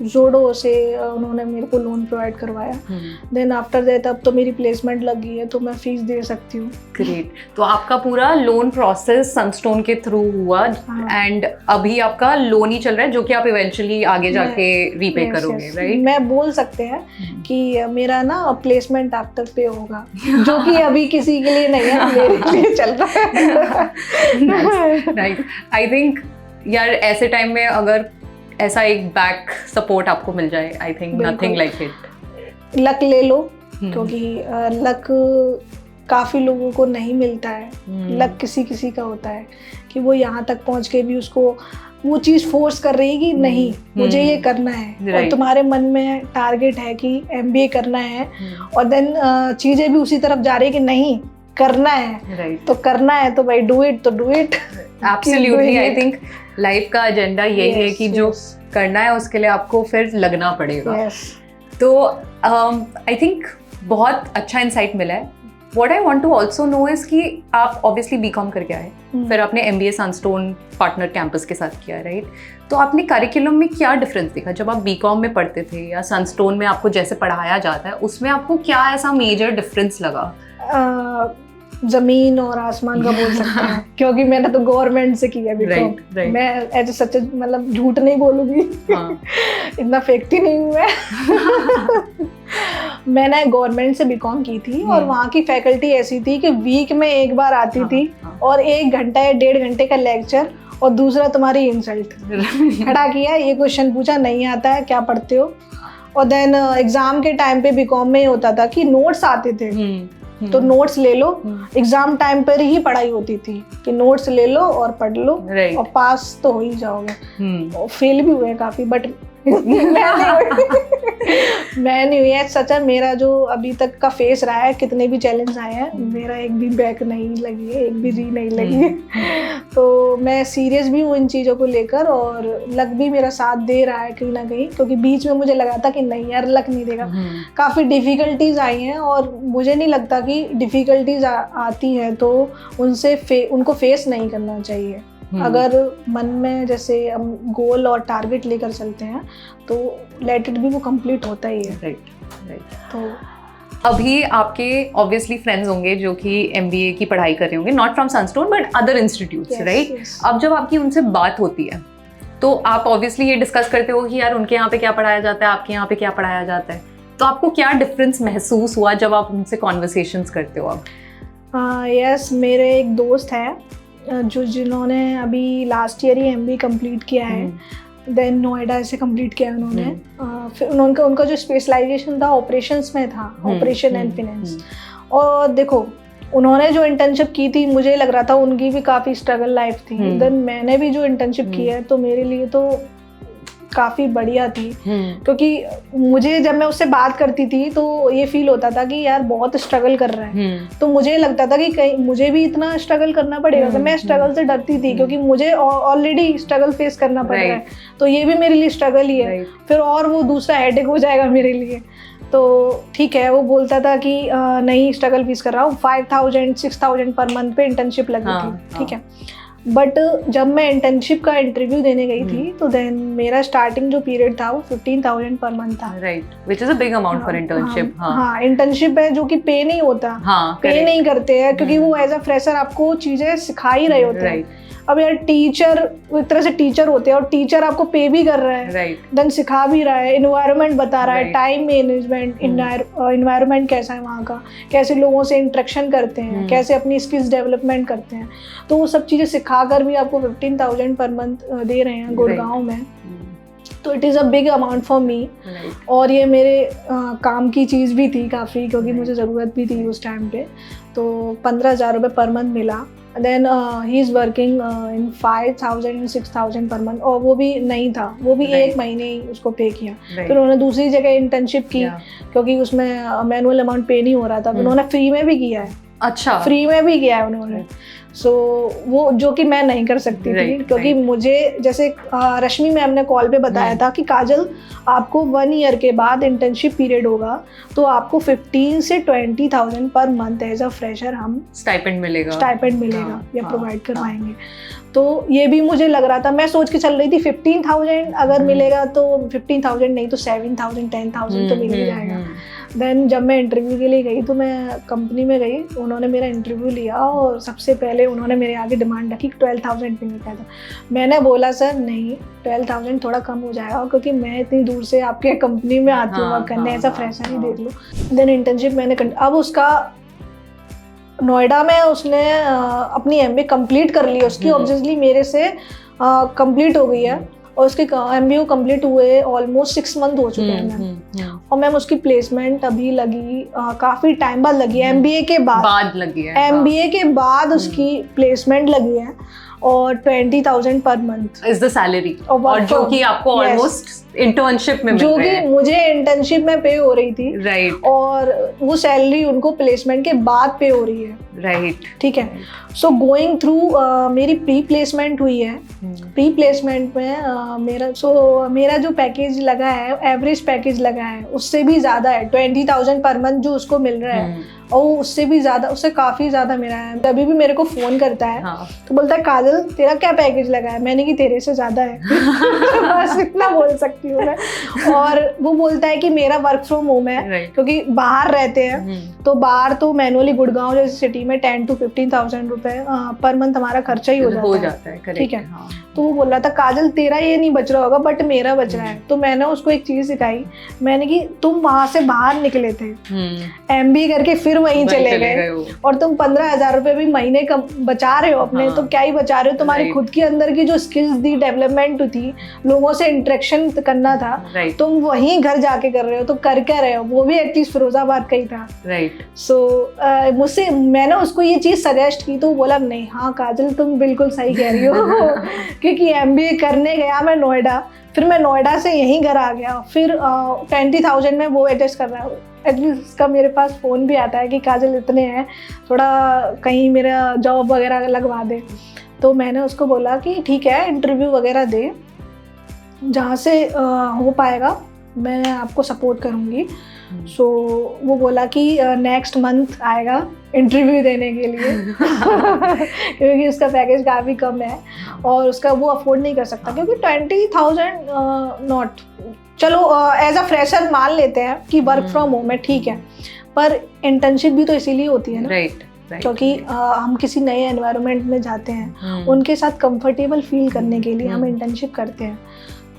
जोडो से उन्होंने मेरे को लोन प्रोवाइड करवाया। देन आफ्टर दैट अब तो मेरी प्लेसमेंट लग गई है तो मैं फीस दे सकती हूँ। ग्रेट। तो आपका पूरा लोन प्रोसेस सनस्टोन के थ्रू हुआ एंड अभी आपका लोन ही चल रहा है जो कि आप इवेंचुअली आगे जाके रीपे करोगे, राइट? मैं बोल सकते हैं कि मेरा ना प्लेसमेंट आफ्टर पे होगा, जो कि अभी किसी के लिए नहीं है, मेरे लिए चल रहा है। राइट। आई थिंक यार ऐसे टाइम में अगर ऐसा एक बैक सपोर्ट आपको मिल जाए, I think nothing like it. Luck ले लो, क्योंकि लक काफ़ी लोगों को नहीं मिलता है। लक किसी किसी का होता है कि वो यहाँ तक पहुँच के भी उसको वो चीज़ फोर्स कर रही है कि नहीं मुझे ये करना है, और तुम्हारे मन में टारगेट है कि MBA करना है और देन चीज़ें भी उसी तरफ जा रही है कि नहीं करना है, तो करना है तो भाई डू इट, तो do it. Absolutely. I think life का एजेंडा यही है कि जो करना है उसके लिए आपको फिर लगना पड़ेगा। तो आई थिंक बहुत अच्छा इंसाइट मिला है। What I want to also know is कि आप ऑब्वियसली बीकॉम करके आए, फिर आपने MBA सनस्टोन पार्टनर कैंपस के साथ किया, राइट? तो आपने करिकुलम में क्या डिफरेंस देखा जब आप बीकॉम में पढ़ते थे या सनस्टोन में आपको जैसे पढ़ाया जाता है उसमें आपको क्या ऐसा मेजर डिफरेंस लगा? जमीन और आसमान का बोल सकते हैं, क्योंकि मैंने तो गवर्नमेंट से किया बीकॉम। मैं ऐसे सच मतलब झूठ नहीं बोलूंगी, इतना फेंकती नहीं हूँ मैं। मैंने गवर्नमेंट से बीकॉम की थी और वहाँ की फैकल्टी ऐसी थी कि वीक में एक बार आती थी और 1 घंटा या 1.5 घंटे का लेक्चर और दूसरा तुम्हारी इंसल्ट। खड़ा किया, ये क्वेश्चन पूछा, नहीं आता है, क्या पढ़ते हो? और देन एग्जाम के टाइम पे बीकॉम में होता था कि नोट्स आते थे तो नोट्स ले लो। एग्जाम टाइम पर ही पढ़ाई होती थी कि नोट्स ले लो और पढ़ लो और पास तो हो ही जाओगे। और फेल भी हुए काफ़ी, बट मैं नहीं हुई है सचा। मेरा जो अभी तक का फेस रहा है, कितने भी चैलेंज आए हैं, मेरा एक भी बैक नहीं लगी है, एक भी री नहीं लगी है। तो मैं सीरियस भी हूँ इन चीज़ों को लेकर, और लक भी मेरा साथ दे रहा है कहीं ना कहीं, क्योंकि बीच में मुझे लगा था कि नहीं यार लक नहीं देगा। काफ़ी डिफ़िकल्टीज आई हैं, और मुझे नहीं लगता कि डिफ़िकल्टीज आती हैं तो उनको फेस नहीं करना चाहिए। अगर मन में जैसे हम गोल और टारगेट लेकर चलते हैं तो लेट इट बी, वो कंप्लीट होता ही है। राइट। तो अभी आपके ऑब्वियसली फ्रेंड्स होंगे जो कि MBA की पढ़ाई कर रहे होंगे, not from Sunstone but other institutes, right? अब जब आपकी उनसे बात होती है तो आप ऑब्वियसली ये डिस्कस करते हो कि यार उनके यहाँ पे क्या पढ़ाया जाता है, आपके यहाँ पे क्या पढ़ाया जाता है, तो आपको क्या डिफरेंस महसूस हुआ जब आप उनसे कॉन्वर्सेशंस करते हो? अब यस, मेरे एक दोस्त है जिन्होंने अभी लास्ट ईयर ही MBA कंप्लीट किया है, देन नोएडा से कंप्लीट किया उन्होंने। फिर उनका जो स्पेशलाइजेशन था ऑपरेशंस में था, ऑपरेशन एंड फाइनेंस। और देखो उन्होंने जो इंटर्नशिप की थी, मुझे लग रहा था उनकी भी काफ़ी स्ट्रगल लाइफ थी। देन मैंने भी जो इंटर्नशिप की है तो मेरे लिए तो काफ़ी बढ़िया थी, क्योंकि मुझे जब मैं उससे बात करती थी तो ये फील होता था कि यार बहुत स्ट्रगल कर रहा है। तो मुझे लगता था कि कहीं मुझे भी इतना स्ट्रगल करना पड़ेगा। तो मैं स्ट्रगल से डरती थी, क्योंकि मुझे ऑलरेडी स्ट्रगल फेस करना पड़ रहा है, तो ये भी मेरे लिए स्ट्रगल ही है। फिर और वो दूसरा हेडेक हो जाएगा मेरे लिए। तो ठीक है, वो बोलता था कि नहीं स्ट्रगल फेस कर रहा हूँ। 5,000-6,000 पर मंथ पे इंटर्नशिप लगी थी, ठीक है। बट जब मैं इंटर्नशिप का इंटरव्यू देने गई थी तो देन मेरा स्टार्टिंग जो पीरियड था वो 15,000 पर मंथ था, right, which is a big amount for internship. हाँ, इंटर्नशिप है जो कि पे नहीं होता, पे नहीं करते हैं, क्योंकि वो एज अ फ्रेशर आपको चीजें सिखा ही रहे होते हैं। अब यार टीचर एक तरह से टीचर होते हैं, और टीचर आपको पे भी कर रहा है, देन सिखा भी रहा है, इन्वायरमेंट बता रहा है, टाइम मैनेजमेंट, इन्वायरमेंट कैसा है वहाँ का, कैसे लोगों से इंटरेक्शन करते हैं, कैसे अपनी स्किल्स डेवलपमेंट करते हैं, तो वो सब चीज़ें सिखा कर भी आपको 15,000 पर मंथ दे रहे हैं गुड़गांव में। तो it is a big amount for me. और ये मेरे काम की चीज़ भी थी काफ़ी, क्योंकि मुझे ज़रूरत भी थी उस टाइम पे। तो 15,000 रुपये पर मंथ मिला। Then he is working in 5,000 6,000 per month, और वो भी नहीं था, वो भी एक महीने ही उसको पे किया। फिर उन्होंने दूसरी जगह इंटर्नशिप की, क्योंकि उसमें मैनुअल अमाउंट पे नहीं हो रहा था, तो उन्होंने फ्री में भी किया है। अच्छा, फ्री में भी किया है उन्होंने। सो वो जो कि मैं नहीं कर सकती थी, क्योंकि मुझे जैसे रश्मि मैम ने कॉल पे बताया था कि काजल आपको 1 ईयर के बाद इंटर्नशिप पीरियड होगा, तो आपको 15 से 20,000 per month as a fresher हम स्टाइपेंड मिलेगा या प्रोवाइड करवाएंगे। तो ये भी मुझे लग रहा था, मैं सोच के चल रही थी 15,000 अगर मिलेगा तो 15,000 नहीं तो 7,000 10,000 तो मिल ही जाएगा। देन जब मैं इंटरव्यू के लिए गई तो मैं कंपनी में गई, उन्होंने मेरा इंटरव्यू लिया और सबसे पहले उन्होंने मेरे आगे डिमांड रखी 12,000 पे कहा था। मैंने बोला सर नहीं, 12,000 थोड़ा कम हो जाएगा, क्योंकि मैं इतनी दूर से आपके कंपनी में आती हूँ वर्क करने, ऐसा फ्रेशर ही देख लो। देन इंटर्नशिप मैंने अब उसका नोएडा में उसने अपनी MBA कंप्लीट कर ली, उसकी ऑब्वियसली मेरे से कंप्लीट हो गई है, और उसके MBA कंप्लीट हुए ऑलमोस्ट 6 मंथ हो चुके हैं मैम। और मैम उसकी प्लेसमेंट अभी लगी काफ़ी टाइम बाद लगी है, MBA के बाद लगी है, MBA के बाद उसकी प्लेसमेंट लगी है, और 20,000 per month is the salary, और जो कि आपको ऑलमोस्ट इंटर्नशिप में जो कि मुझे इंटर्नशिप में पे हो रही थी, राइट, और वो सैलरी उनको प्लेसमेंट के बाद पे हो रही है, राइट, ठीक है। सो गोइंग थ्रू मेरी प्री प्लेसमेंट हुई है। प्री प्लेसमेंट में मेरा जो पैकेज लगा है, एवरेज पैकेज लगा है, उससे भी ज़्यादा है। 20,000 पर मंथ जो उसको मिल रहा है, और उससे भी ज़्यादा, उससे काफ़ी ज़्यादा मेरा है। अभी भी मेरे को फ़ोन करता है, तो बोलता है काजल तेरा क्या पैकेज लगा है? मैंने कि तेरे से ज़्यादा है। बस इतना बोल सकती हूँ मैं। और वो बोलता है कि मेरा वर्क फ्रॉम होम है, क्योंकि बाहर रहते हैं, तो बाहर तो मैनुअली गुड़गांव जैसी सिटी में 10,000 to 15,000 रुपए पर मंथ हमारा खर्चा ही हो जाता है, ठीक है। तो वो बोल रहा था काजल तेरा ये नहीं बच रहा होगा, बट मेरा बच रहा है। तो मैंने उसको एक चीज़ सिखाई, मैंने कि तुम वहाँ से बाहर निकले थे, MBA करके फिर फिर वहीं चले गए। हो। और तुम 15,000 रुपये भी महीने का बचा रहे हो अपने, तो क्या ही बचा रहे हो, तुम्हारी खुद के अंदर की जो स्किल्स थी, डेवलपमेंट थी, लोगों से इंटरेक्शन करना था, तुम वहीं घर जाके कर रहे हो, तो कर क्या रहे हो, वो भी एटलीस्ट फिरोजाबाद का ही था। सो मुझसे मैंने उसको ये चीज़ सजेस्ट की, तो बोला नहीं हाँ काजल तुम बिल्कुल सही कह रही हो क्योंकि MBA करने गया मैं नोएडा, फिर मैं नोएडा से यहीं घर आ गया, फिर 20,000 में वो एडजस्ट कर रहा है, एटलीस्ट उसका मेरे पास फ़ोन भी आता है कि काजल इतने हैं, थोड़ा कहीं मेरा जॉब वगैरह लगवा दे। तो मैंने उसको बोला कि ठीक है इंटरव्यू वगैरह दे, जहाँ से हो पाएगा मैं आपको सपोर्ट करूँगी। सो वो बोला कि नेक्स्ट मंथ आएगा इंटरव्यू देने के लिए क्योंकि उसका पैकेज काफ़ी कम है और उसका वो अफोर्ड नहीं कर सकता, क्योंकि 20,000 नॉट, चलो एज अ फ्रेशर मान लेते हैं कि वर्क फ्रॉम होम है, ठीक है, पर इंटर्नशिप भी तो इसीलिए होती है ना, क्योंकि हम किसी नए एनवायरनमेंट में जाते हैं, उनके साथ कंफर्टेबल फील करने के लिए हम इंटर्नशिप करते हैं।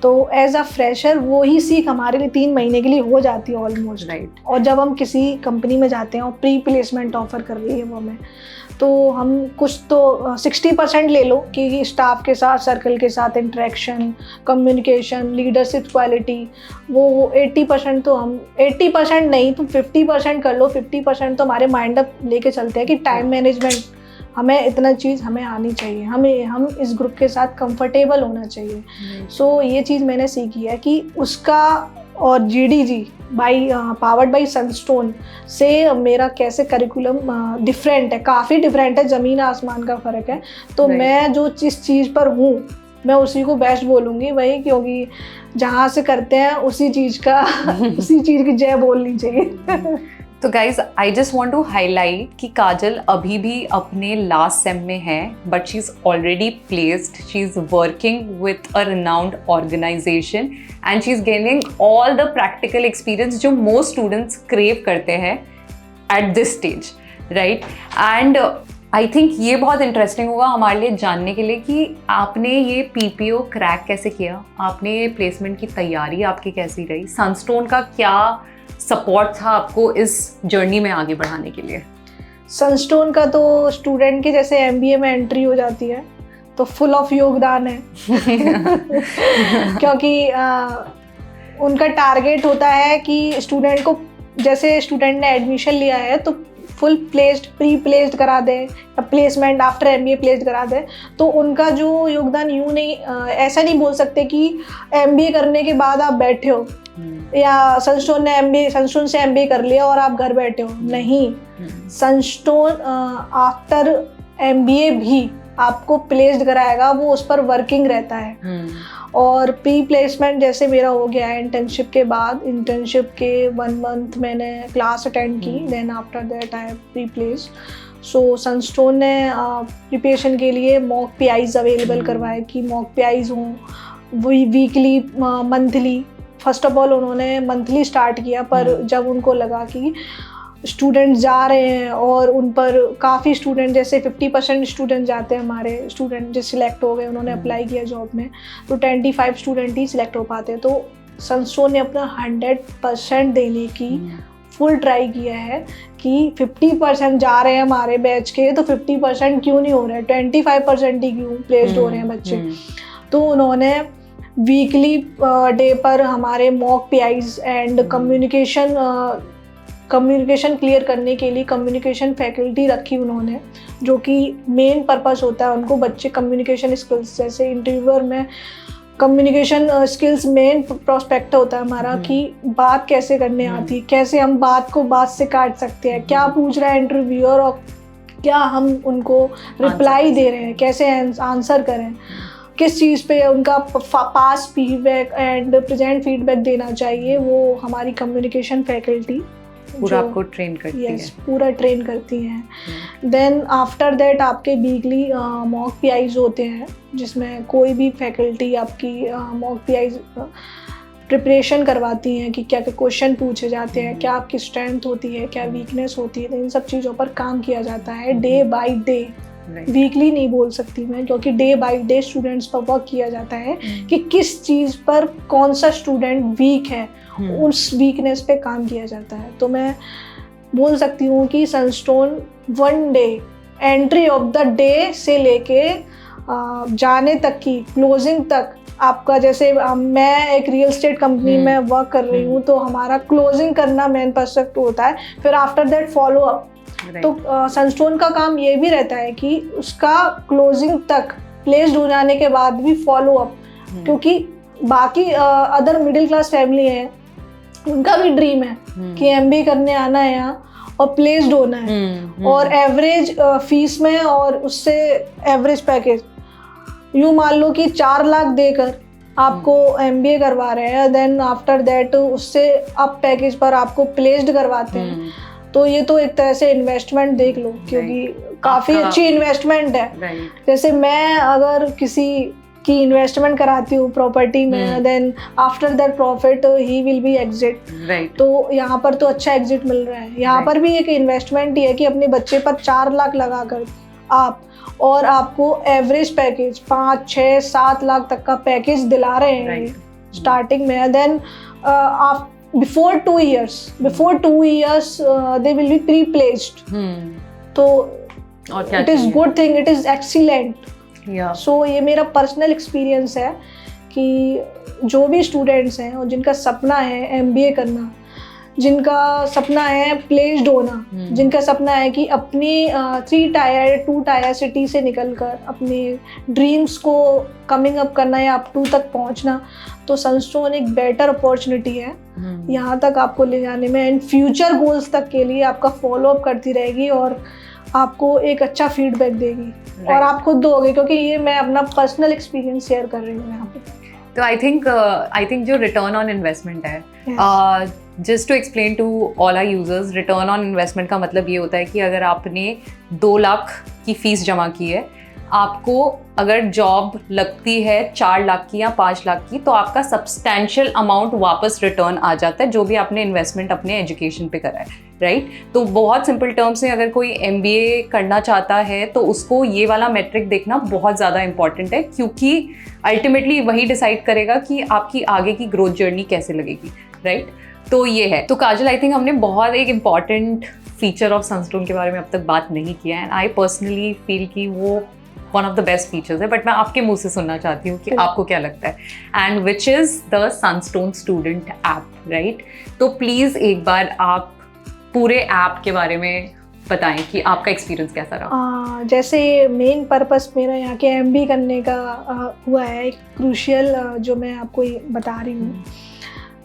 तो एज अ फ्रेशर वो ही सीख हमारे लिए 3 महीने के लिए हो जाती है ऑलमोस्ट। और जब हम किसी कंपनी में जाते हैं और प्री प्लेसमेंट ऑफर कर रही है वो हमें, तो हम कुछ तो 60% ले लो कि स्टाफ के साथ, सर्कल के साथ इंटरेक्शन, कम्युनिकेशन, लीडरशिप क्वालिटी, वो 80% तो हम 80% नहीं तो 50% कर लो। 50% तो हमारे माइंड अप लेके चलते हैं कि टाइम मैनेजमेंट, हमें इतना चीज़ हमें आनी चाहिए, हम इस ग्रुप के साथ कंफर्टेबल होना चाहिए। सो ये चीज़ मैंने सीखी है कि उसका और GDG पावर्ड बाई सनस्टोन से मेरा कैसे करिकुलम डिफरेंट है, काफ़ी डिफरेंट है, ज़मीन आसमान का फ़र्क है। तो मैं जो जिस चीज़ पर हूँ मैं उसी को बेस्ट बोलूँगी वही, क्योंकि जहाँ से करते हैं उसी चीज़ का उसी चीज़ की जय बोलनी चाहिए। तो guys I just want to highlight कि काजल अभी भी अपने लास्ट सेम में है, but she is already placed, she is working with a renowned organization and she is gaining all the practical experience जो मोस्ट स्टूडेंट्स क्रेव करते हैं at this stage, right. And I think ये बहुत interesting होगा हमारे लिए जानने के लिए कि आपने ये PPO क्रैक कैसे किया, आपने प्लेसमेंट की तैयारी आपकी कैसी रही, सनस्टोन का क्या सपोर्ट था आपको इस जर्नी में आगे बढ़ाने के लिए। सनस्टोन का तो स्टूडेंट की जैसे MBA में एंट्री हो जाती है तो फुल ऑफ योगदान है क्योंकि उनका टारगेट होता है कि स्टूडेंट को, जैसे स्टूडेंट ने एडमिशन लिया है तो फुल प्लेस्ड, प्री प्लेस्ड करा दे या प्लेसमेंट आफ्टर MBA प्लेस्ड करा दे। तो उनका जो योगदान यूँ नहीं, ऐसा नहीं बोल सकते कि MBA करने के बाद आप बैठे हो या सनस्टोन से MBA कर लिया और आप घर बैठे हो, नहीं। सनस्टोन आफ्टर MBA भी आपको प्लेस्ड कराएगा, वो उस पर वर्किंग रहता है। और प्री प्लेसमेंट जैसे मेरा हो गया है इंटर्नशिप के बाद, इंटर्नशिप के 1 मंथ मैंने क्लास अटेंड की, then after that I have pre placed. So Sunstone ने प्रिपरेशन के लिए मॉक PIs अवेलेबल करवाए कि मॉक PIs हों, weekly, monthly. First of all उन्होंने मंथली स्टार्ट किया, पर जब उनको लगा कि स्टूडेंट जा रहे हैं और उन पर काफ़ी स्टूडेंट, जैसे 50% स्टूडेंट जाते हैं हमारे, स्टूडेंट जो सिलेक्ट हो गए, उन्होंने अप्लाई किया जॉब में, तो 25 स्टूडेंट ही सिलेक्ट हो पाते हैं। तो सनस्टोन ने अपना 100% देने की फुल ट्राई किया है कि 50% जा रहे हैं हमारे बैच के, तो 50% क्यों नहीं हो रहे हैं, 25% ही क्यों प्लेस्ड हो रहे हैं बच्चे। तो उन्होंने वीकली डे पर हमारे mock PIs and communication clear करने के लिए कम्युनिकेशन फैकल्टी रखी उन्होंने, जो कि मेन पर्पस होता है उनको बच्चे कम्युनिकेशन स्किल्स, जैसे इंटरव्यूअर में कम्युनिकेशन स्किल्स मेन प्रोस्पेक्ट होता है हमारा कि बात कैसे करने आती, कैसे हम बात से काट सकते हैं, क्या पूछ रहा है इंटरव्यूअर और क्या हम उनको रिप्लाई दे रहे हैं, कैसे आंसर करें, किस चीज़ पे उनका past feedback and present feedback देना चाहिए, वो हमारी कम्युनिकेशन फैकल्टी पूरा आपको ट्रेन करती है। पूरा ट्रेन करती हैं। देन आफ्टर दैट आपके वीकली मॉक PIs होते हैं, जिसमें कोई भी फैकल्टी आपकी मॉक PIs प्रिपरेशन करवाती हैं कि क्या क्या क्वेश्चन पूछे जाते हैं, क्या आपकी स्ट्रेंथ होती है, क्या वीकनेस होती है, तो इन सब चीज़ों पर काम किया जाता है डे बाय डे। वीकली नहीं बोल सकती मैं, क्योंकि डे बाय डे स्टूडेंट्स पर वर्क किया जाता है कि किस चीज़ पर कौन सा स्टूडेंट वीक है, उस वीकनेस पे काम किया जाता है। तो मैं बोल सकती हूँ कि Sunstone one day, entry of the day से लेके जाने तक की क्लोजिंग तक आपका, जैसे मैं एक रियल एस्टेट कंपनी में वर्क कर रही हूँ, तो हमारा क्लोजिंग करना मेन पर्सपेक्ट होता है, फिर आफ्टर दैट फॉलो अप। तो सनस्टोन का काम ये भी रहता है कि उसका क्लोजिंग तक प्लेस्ड हो जाने के बाद भी फॉलो अप, क्योंकि बाकी अदर मिडिल क्लास फैमिली है, उनका भी ड्रीम है कि MBA करने आना है यहाँ और प्लेस्ड होना है, और एवरेज फीस में और उससे एवरेज पैकेज, यूँ मान लो कि 4 लाख देकर आपको MBA करवा रहे हैं, देन आफ्टर दैट उससे अप पैकेज पर आपको प्लेस्ड करवाते हैं। तो ये तो एक तरह से इन्वेस्टमेंट देख लो, क्योंकि काफ़ी अच्छी इन्वेस्टमेंट है। जैसे मैं अगर किसी की इन्वेस्टमेंट कराती हूँ प्रॉपर्टी में, then after that profit he will be exit, तो यहाँ पर तो अच्छा एग्जिट मिल रहा है। यहाँ पर भी एक इन्वेस्टमेंट ही है कि अपने बच्चे पर 4 लाख लगाकर आप, और आपको एवरेज पैकेज 5, 6, 7 लाख तक का पैकेज दिला रहे हैं स्टार्टिंग में। Then before 2 years they will be pre-placed, तो it is good thing, it is excellent। So ये मेरा पर्सनल एक्सपीरियंस है कि जो भी स्टूडेंट्स हैं और जिनका सपना है MBA करना, जिनका सपना है प्लेस्ड होना, जिनका सपना है कि अपनी 3 टायर 2 टायर सिटी से निकलकर अपने ड्रीम्स को कमिंग अप करना या अप 2 तक पहुंचना, तो सनस्टोन एक बेटर अपॉर्चुनिटी है यहाँ तक आपको ले जाने में, एंड फ्यूचर गोल्स तक के लिए आपका फॉलो अप करती रहेगी और आपको एक अच्छा फीडबैक देगी, और आप खुद दोगे, क्योंकि ये मैं अपना पर्सनल एक्सपीरियंस शेयर कर रही हूँ यहाँ पे। तो आई थिंक जो रिटर्न ऑन इन्वेस्टमेंट है, just to explain to all our users, return on investment का मतलब ये होता है कि अगर आपने 2 लाख की फीस जमा की है, आपको अगर जॉब लगती है 4 लाख की या 5 लाख की, तो आपका सब्सटैंशियल अमाउंट वापस रिटर्न आ जाता है, जो भी आपने इन्वेस्टमेंट अपने एजुकेशन पे करा है, राइट। तो बहुत सिंपल टर्म्स में अगर कोई MBA करना चाहता है तो उसको ये वाला मेट्रिक देखना बहुत ज़्यादा इंपॉर्टेंट है, क्योंकि अल्टीमेटली वही डिसाइड करेगा कि आपकी आगे की ग्रोथ जर्नी कैसे लगेगी, राइट। तो ये है। तो काजल, आई थिंक हमने बहुत एक इम्पॉर्टेंट फीचर ऑफ सनस्टोन के बारे में अब तक बात नहीं किया है, एंड आई पर्सनली फील कि वो one of the best features है, बट मैं आपके मुंह से सुनना चाहती हूँ कि आपको क्या लगता है, and which is the Sunstone student app, right. तो प्लीज़ एक बार आप पूरे ऐप के बारे में बताएं कि आपका एक्सपीरियंस कैसा रहा। जैसे मेन पर्पस मेरा यहाँ के MBA करने का हुआ है, एक क्रूशियल जो मैं आपको बता रही हूँ।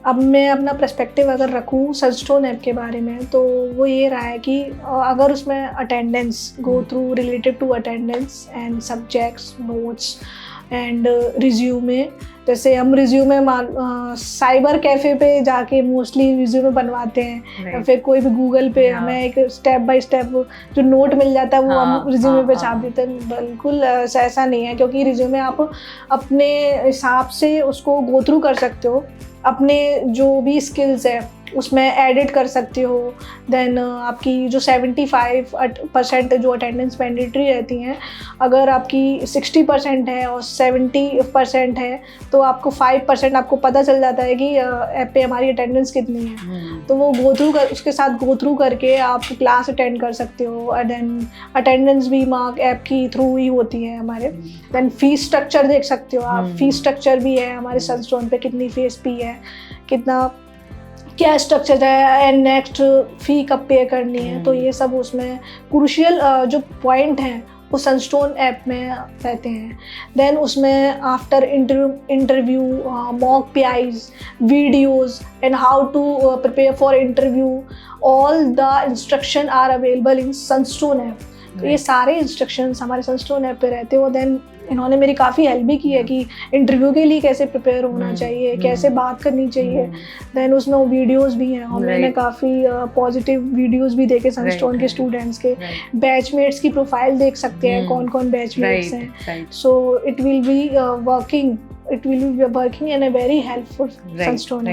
अब मैं अपना पर्सपेक्टिव अगर रखूँ सनस्टोन ऐप के बारे में, तो वो ये रहा है कि अगर उसमें attendance go through related to attendance and subjects, notes and resume, जैसे हम रिज्यूमे साइबर कैफ़े पे जाके मोस्टली रिज्यूमे बनवाते हैं, या फिर कोई भी गूगल पे हमें एक स्टेप बाय स्टेप जो नोट मिल जाता है वो हम रिज्यूमे पे छाप देते हैं। बिल्कुल ऐसा नहीं है, क्योंकि रिज्यूमे आप अपने हिसाब से उसको गो थ्रू कर सकते हो, अपने जो भी स्किल्स है उसमें एडिट कर सकते हो। देन आपकी जो 75% जो अटेंडेंस मैंडेटरी रहती हैं, अगर आपकी 60% है और 70% है, तो आपको 5% आपको पता चल जाता है कि ऐप पे हमारी अटेंडेंस कितनी है। तो वो उसके साथ गो थ्रू करके आप क्लास अटेंड कर सकते हो। देन अटेंडेंस भी मार्क ऐप की थ्रू ही होती है हमारे। देन फीस स्ट्रक्चर देख सकते हो आप, फीस स्ट्रक्चर भी है हमारे सनस्टोन पे, कितनी फीस भी है, कितना क्या स्ट्रक्चर है, एंड नेक्स्ट फ़ी कब पे करनी है। तो ये सब उसमें क्रूशियल जो पॉइंट हैं वो सनस्टोन ऐप में रहते हैं। देन उसमें after interview mock PIs, videos and how to prepare for interview, all the instruction are available in Sunstone app. तो ये सारे इंस्ट्रक्शंस हमारे सनस्टोन ऐप पे रहते हो। देन इन्होंने मेरी काफ़ी हेल्प भी की है कि इंटरव्यू के लिए कैसे प्रिपेयर होना चाहिए, कैसे बात करनी चाहिए। देन उसमें वीडियोस भी हैं, और मैंने काफ़ी पॉजिटिव वीडियोस भी देखे सनस्टोन के स्टूडेंट्स के। बैचमेट्स की प्रोफाइल देख सकते हैं कौन कौन बैचमेट्स हैं। So it will be working in a very helpful Sunstone.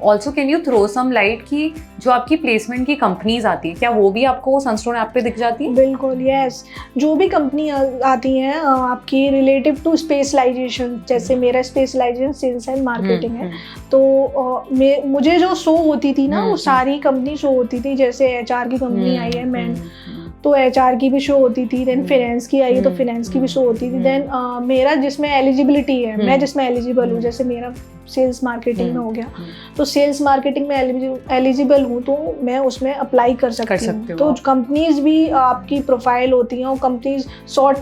Also can you throw some light कि जो आपकी प्लेसमेंट की कंपनीज आती है क्या वो भी आपको सनस्टोन ऐप पे दिख जाती है? बिल्कुल, यस। जो भी कंपनी आती हैं आपकी रिलेटिव टू स्पेशलाइजेशन, जैसे मेरा स्पेशलाइजेशन सेल्स एंड मार्केटिंग है, तो मुझे जो शो होती थी ना वो सारी कंपनी शो होती थी। जैसे एचआर की कंपनी आई है मैन, तो एचआर की भी शो होती थी। देन फाइनेंस की आई है तो फाइनेंस की भी शो होती थी। देन मेरा जिसमें एलिजिबिलिटी है, मैं जिसमें एलिजिबल हूँ, जैसे मेरा सेल्स मार्केटिंग में हो गया, तो सेल्स मार्केटिंग में एलिजिबल हूँ तो मैं उसमें अप्लाई कर सकती हूँ। तो कंपनीज भी आपकी प्रोफाइल होती हैं, और कंपनीज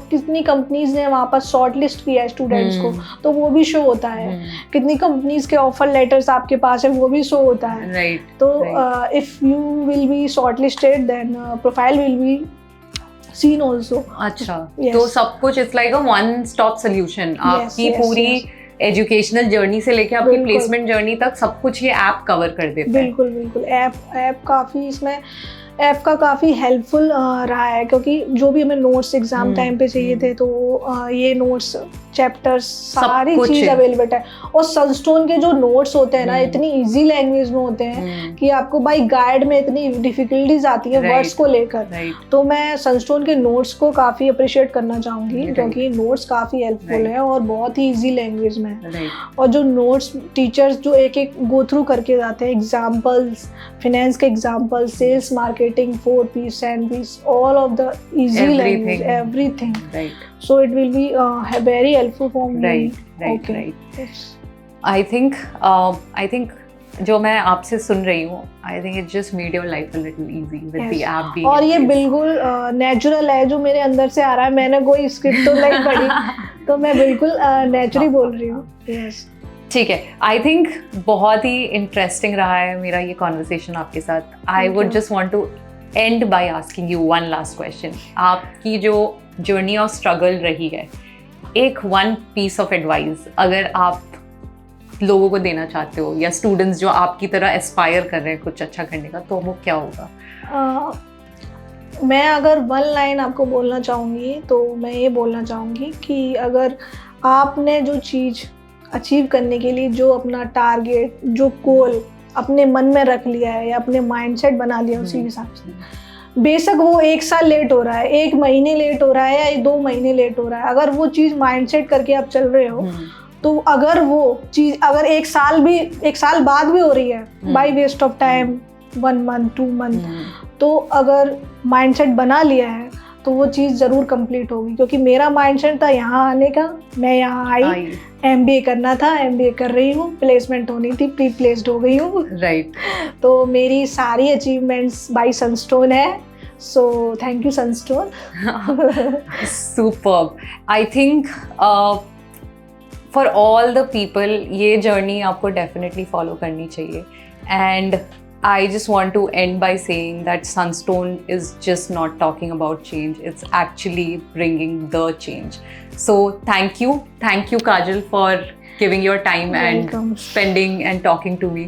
कितनी कंपनीज ने वहाँ पर शॉर्ट लिस्ट किया है स्टूडेंट्स को, तो वो भी शो होता है। कितनी कंपनीज के ऑफर लेटर्स आपके पास है, वो भी शो होता है। तो if you will be short listed then profile will be seen also. अच्छा, तो सब कुछ it's like a one stop solution. आपकी पूरी एजुकेशनल जर्नी से लेके आपकी प्लेसमेंट जर्नी तक सब कुछ ये ऐप कवर कर देता है। बिल्कुल बिल्कुल, ऐप काफ़ी इसमें ऐप का काफ़ी हेल्पफुल रहा है, क्योंकि जो भी हमें नोट्स एग्जाम टाइम पे चाहिए थे तो ये नोट्स चैप्टर्स सारी चीज़ अवेलेबल है। और सनस्टोन के जो नोट्स होते हैं ना इतनी इजी लैंग्वेज में होते हैं कि आपको बाई गाइड में इतनी डिफिकल्टीज आती है वर्ड्स को लेकर। तो मैं सनस्टोन के नोट्स को काफ़ी अप्रिशिएट करना चाहूँगी, क्योंकि नोट्स काफ़ी हेल्पफुल है और बहुत ही ईजी लैंग्वेज में है। और जो नोट्स टीचर्स जो एक एक गो थ्रू करके जाते हैं, एग्जाम्पल्स, फाइनेंस के example, sales marketing, 4Ps, 10Ps, all of the easy language, everything. Right. So it will be very helpful for me. Right. Yes. I think जो मैं आपसे सुन रही हूँ, I think it just made your life a little easy with the app being. और ये बिल्कुल natural है जो मेरे अंदर से आ रहा है। मैंने कोई स्क्रिप्ट तो नहीं पढ़ी, तो मैं बिल्कुल नेचुरली बोल रही हूँ। Yes. ठीक है, आई थिंक बहुत ही इंटरेस्टिंग रहा है मेरा ये कॉन्वर्सेशन आपके साथ। I would just want to end by asking you one last question. आपकी जो जर्नी ऑफ स्ट्रगल रही है, एक वन पीस ऑफ एडवाइस अगर आप लोगों को देना चाहते हो, या स्टूडेंट्स जो आपकी तरह एस्पायर कर रहे हैं कुछ अच्छा करने का, तो वो क्या होगा? मैं अगर वन लाइन आपको बोलना चाहूँगी तो मैं ये बोलना चाहूँगी कि अगर आपने जो चीज़ अचीव करने के लिए जो अपना टारगेट, जो गोल अपने मन में रख लिया है या अपने माइंडसेट बना लिया उसी हिसाब से, बेशक वो 1 साल लेट हो रहा है, 1 महीने लेट हो रहा है या 2 महीने लेट हो रहा है, अगर वो चीज़ माइंडसेट करके आप चल रहे हो तो अगर वो चीज़ अगर 1 साल बाद भी हो रही है by waste of time, 1 month 2 month, तो अगर माइंडसेट बना लिया है तो वो चीज़ ज़रूर कंप्लीट होगी। क्योंकि मेरा माइंडसेट था यहाँ आने का, मैं यहाँ आई, MBA करना था, MBA कर रही हूँ, प्लेसमेंट होनी थी, प्री प्लेस्ड हो गई हूँ। राइट। तो मेरी सारी अचीवमेंट्स बाय सनस्टोन है। So thank you Sunstone. Superb. I think for all the people ये जर्नी आपको डेफिनेटली फॉलो करनी चाहिए। And I just want to end by saying that Sunstone is just not talking about change, it's actually bringing the change. So thank you Kajal for giving your time and spending and talking to me.